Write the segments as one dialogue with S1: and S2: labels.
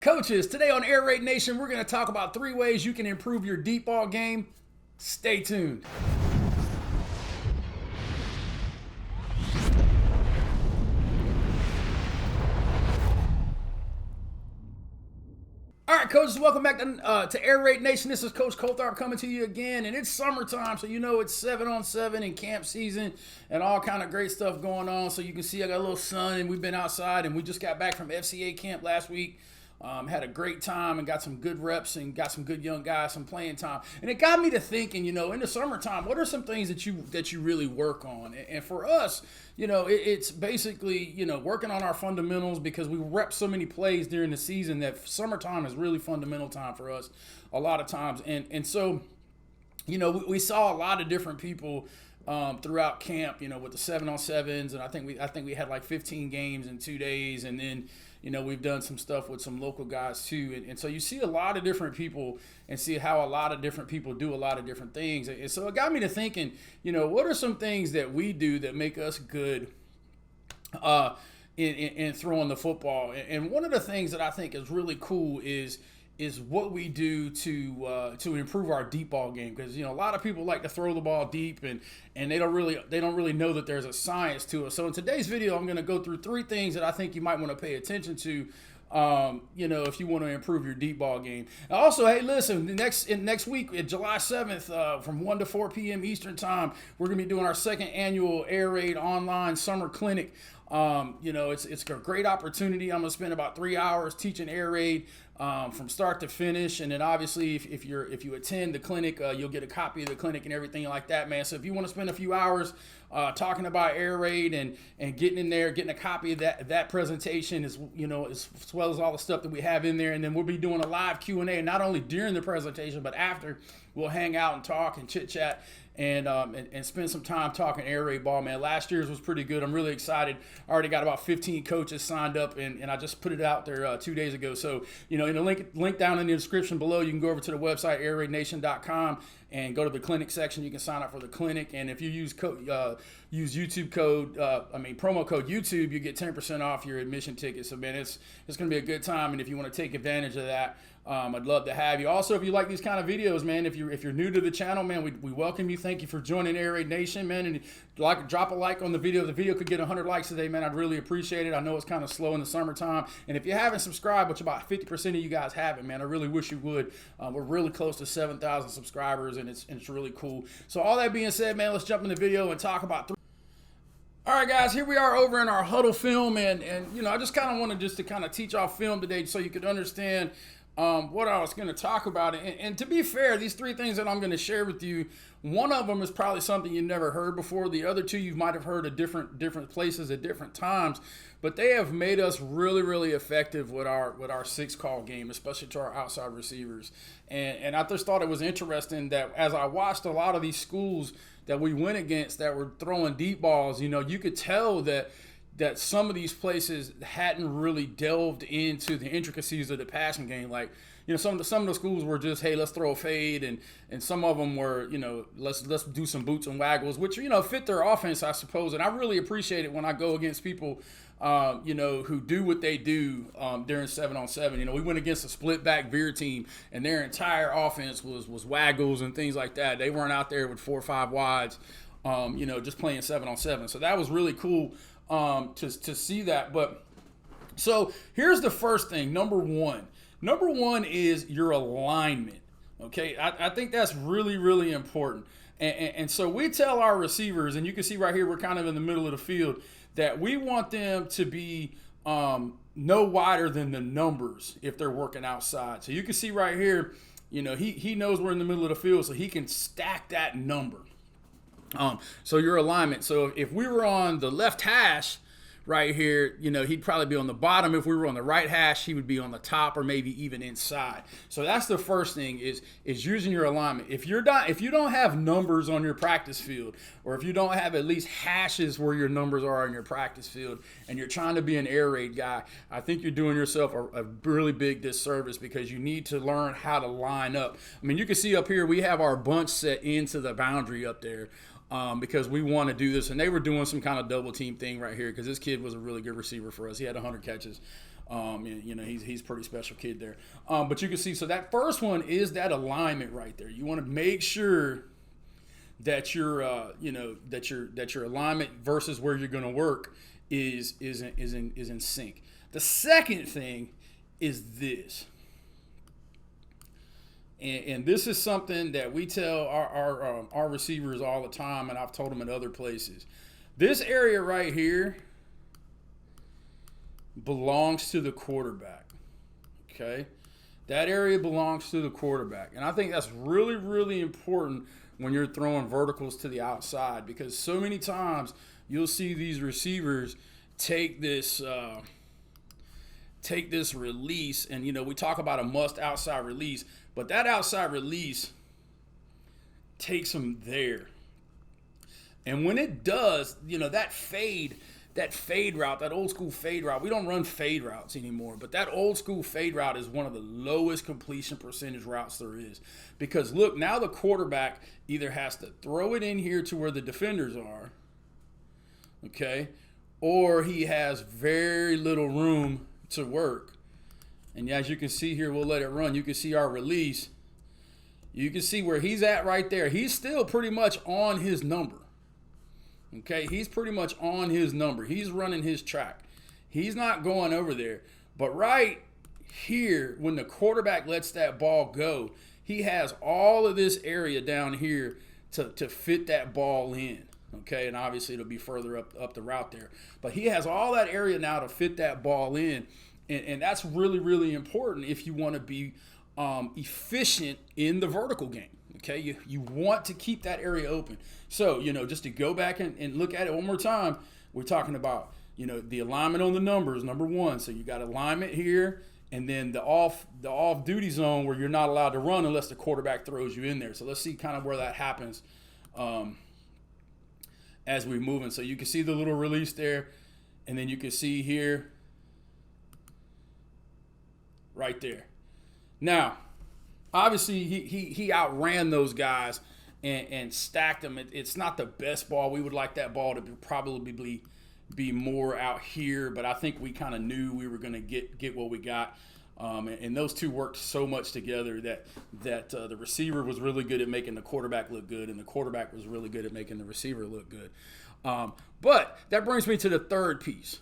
S1: Coaches, today on Airraidnation, we're going to talk about 3 ways you can improve your deep ball game. Stay tuned. All right, coaches, welcome back to Airraidnation. This is Coach Coltharp coming to you again, and it's summertime, so you know it's 7-on-7 and camp season and all kind of great stuff going on. So you can see I got a little sun, and we've been outside, and we just got back from FCA camp last week. Had a great time and got some good reps and got some good young guys some playing time. And it got me to thinking, in the summertime, what are some things that you really work on? And for us, it's basically, working on our fundamentals because we rep so many plays during the season that summertime is really fundamental time for us a lot of times. And so, we saw a lot of different people throughout camp, with the 7-on-7s, and I think we had like 15 games in 2 days, and then we've done some stuff with some local guys too, and so you see a lot of different people and see how a lot of different people do a lot of different things, and so it got me to thinking, what are some things that we do that make us good in throwing the football? And one of the things that I think is really cool is what we do to improve our deep ball game, because a lot of people like to throw the ball deep and they don't really know that there's a science to it. So in today's video, I'm going to go through 3 things that I think you might want to pay attention to, if you want to improve your deep ball game. And also, hey, listen, next week, July 7th, from 1 to 4 p.m. Eastern time, we're going to be doing our 2nd annual Air Raid online summer clinic. It's a great opportunity. I'm going to spend about 3 hours teaching Air Raid from start to finish, and then obviously if you attend the clinic, you'll get a copy of the clinic and everything like that, man. So if you want to spend a few hours talking about Air Raid and getting in there, getting a copy of that presentation, as well as all the stuff that we have in there, and then we'll be doing a live Q&A, not only during the presentation but after. We'll hang out and talk and chit chat and spend some time talking Air Raid ball, man. Last year's was pretty good. I'm really excited. I already got about 15 coaches signed up, and I just put it out there 2 days ago. So, in the link down in the description below, you can go over to the website, airraidnation.com, and go to the clinic section. You can sign up for the clinic, and if you use YouTube code, promo code YouTube, you get 10% off your admission ticket. So, man, it's going to be a good time, and if you want to take advantage of that, I'd love to have you. Also, if you like these kind of videos, man, if you're new to the channel, man, we welcome you. Thank you for joining Airraidnation, man. And drop a like on the video. The video could get 100 likes today, man. I'd really appreciate it. I know it's kind of slow in the summertime. And if you haven't subscribed, which about 50% of you guys haven't, man, I really wish you would. We're really close to 7,000 subscribers, and it's really cool. So all that being said, man, let's jump in the video and talk about All right, guys, here we are over in our huddle film, and I just kind of wanted to kind of teach off film today so you could understand what I was going to talk about. And to be fair, these 3 things that I'm going to share with you, one of them is probably something you never heard before. The other 2 you might have heard at different places at different times, but they have made us really, really effective with our 6 call game, especially to our outside receivers. And I just thought it was interesting that as I watched a lot of these schools that we went against that were throwing deep balls, you could tell that some of these places hadn't really delved into the intricacies of the passing game. Like, some of the schools were just, hey, let's throw a fade, and some of them were, let's do some boots and waggles, which, fit their offense, I suppose. And I really appreciate it when I go against people, who do what they do during 7-on-7. We went against a split back veer team, and their entire offense was waggles and things like that. They weren't out there with 4 or 5 wides, just playing 7-on-7. So that was really cool to see that. But so here's the first thing. Number one is your alignment. Okay, I think that's really, really important. And so we tell our receivers, and you can see right here, we're kind of in the middle of the field, that we want them to be no wider than the numbers if they're working outside. So you can see right here, he knows we're in the middle of the field, so he can stack that number. So your alignment. So if we were on the left hash right here, he'd probably be on the bottom. If we were on the right hash, he would be on the top or maybe even inside. So that's the first thing is using your alignment. If you don't have numbers on your practice field, or if you don't have at least hashes where your numbers are in your practice field, and you're trying to be an air raid guy, I think you're doing yourself a really big disservice, because you need to learn how to line up. I mean, you can see up here, we have our bunch set into the boundary up there. Because we want to do this. And they were doing some kind of double team thing right here, because this kid was a really good receiver for us. He had 100 catches. He's a pretty special kid there. But you can see, so that first one is that alignment right there. You want to make sure that your alignment versus where you're going to work is in sync. The second thing is this. And this is something that we tell our receivers all the time, and I've told them in other places. This area right here belongs to the quarterback, okay? That area belongs to the quarterback. And I think that's really, really important when you're throwing verticals to the outside, because so many times you'll see these receivers take this release, and, we talk about a must outside release, but that outside release takes them there. And when it does, that fade route, that old school fade route, we don't run fade routes anymore, but that old school fade route is one of the lowest completion percentage routes there is. Because look, now the quarterback either has to throw it in here to where the defenders are, okay, or he has very little room to work. And as you can see here, we'll let it run. You can see our release. You can see where he's at right there. He's still pretty much on his number. Okay, he's pretty much on his number. He's running his track. He's not going over there. But right here, when the quarterback lets that ball go, he has all of this area down here to fit that ball in. Okay, and obviously it'll be further up the route there. But he has all that area now to fit that ball in. And that's really, really important if you want to be efficient in the vertical game. Okay, you want to keep that area open. So, just to go back and look at it one more time, we're talking about, the alignment on the numbers, number one. So you got alignment here, and then the off duty zone where you're not allowed to run unless the quarterback throws you in there. So let's see kind of where that happens as we're moving. So you can see the little release there, and then you can see here, right there. Now, obviously, he outran those guys and stacked them. It's not the best ball. We would like that ball to probably be more out here, but I think we kind of knew we were going to get what we got. And those two worked so much together that the receiver was really good at making the quarterback look good, and the quarterback was really good at making the receiver look good. But that brings me to the third piece.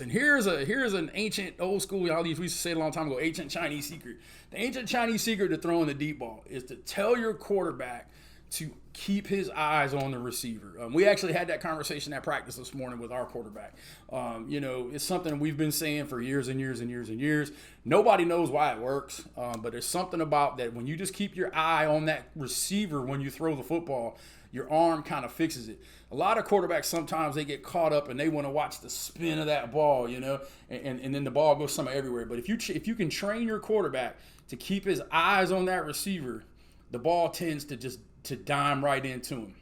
S1: And here's an ancient, old school, we used to say it a long time ago, ancient Chinese secret. The ancient Chinese secret to throwing the deep ball is to tell your quarterback to keep his eyes on the receiver. We actually had that conversation at practice this morning with our quarterback. It's something we've been saying for years and years and years and years. Nobody knows why it works, but there's something about that when you just keep your eye on that receiver when you throw the football, your arm kind of fixes it. A lot of quarterbacks, sometimes they get caught up and they want to watch the spin of that ball, and then the ball goes somewhere everywhere. But if you can train your quarterback to keep his eyes on that receiver, the ball tends to dime right into him.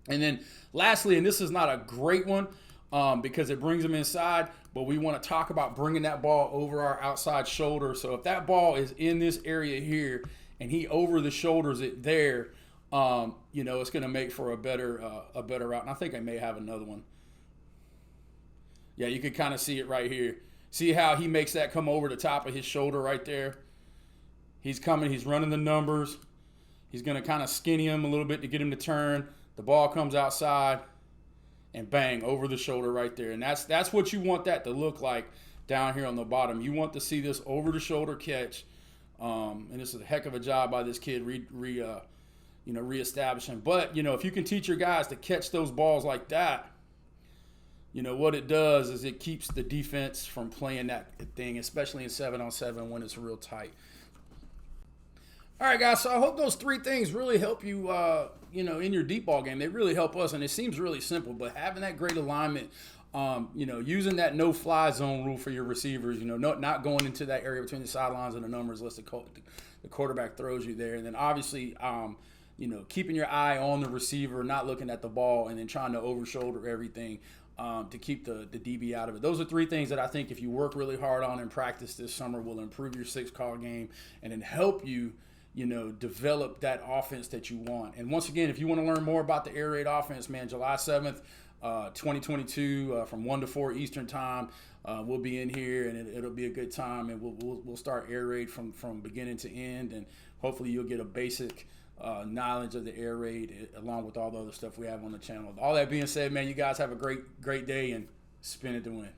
S1: And then lastly, and this is not a great one because it brings him inside, but we want to talk about bringing that ball over our outside shoulder. So if that ball is in this area here and he over the shoulders it there, it's going to make for a better route. And I think I may have another one. Yeah, you can kind of see it right here. See how he makes that come over the top of his shoulder right there? He's coming. He's running the numbers. He's going to kind of skinny him a little bit to get him to turn. The ball comes outside, and bang, over the shoulder right there. And that's what you want that to look like down here on the bottom. You want to see this over-the-shoulder catch. And this is a heck of a job by this kid reestablishing. But, if you can teach your guys to catch those balls like that, what it does is it keeps the defense from playing that thing, especially in 7-on-7 when it's real tight. All right, guys, so I hope those three things really help you, in your deep ball game. They really help us, and it seems really simple, but having that great alignment, using that no-fly zone rule for your receivers, not going into that area between the sidelines and the numbers unless the quarterback throws you there. And then obviously, keeping your eye on the receiver, not looking at the ball, and then trying to over-shoulder everything to keep the DB out of it. Those are three things that I think if you work really hard on in practice this summer will improve your six-call game and then help you develop that offense that you want. And once again, if you want to learn more about the Air Raid offense, man, July 7th, 2022 from 1 to 4 Eastern time. We'll be in here, and it'll be a good time, and we'll start air raid from beginning to end, and hopefully you'll get a basic knowledge of the air raid along with all the other stuff we have on the channel. All that being said, man, you guys have a great day, and spin it to win.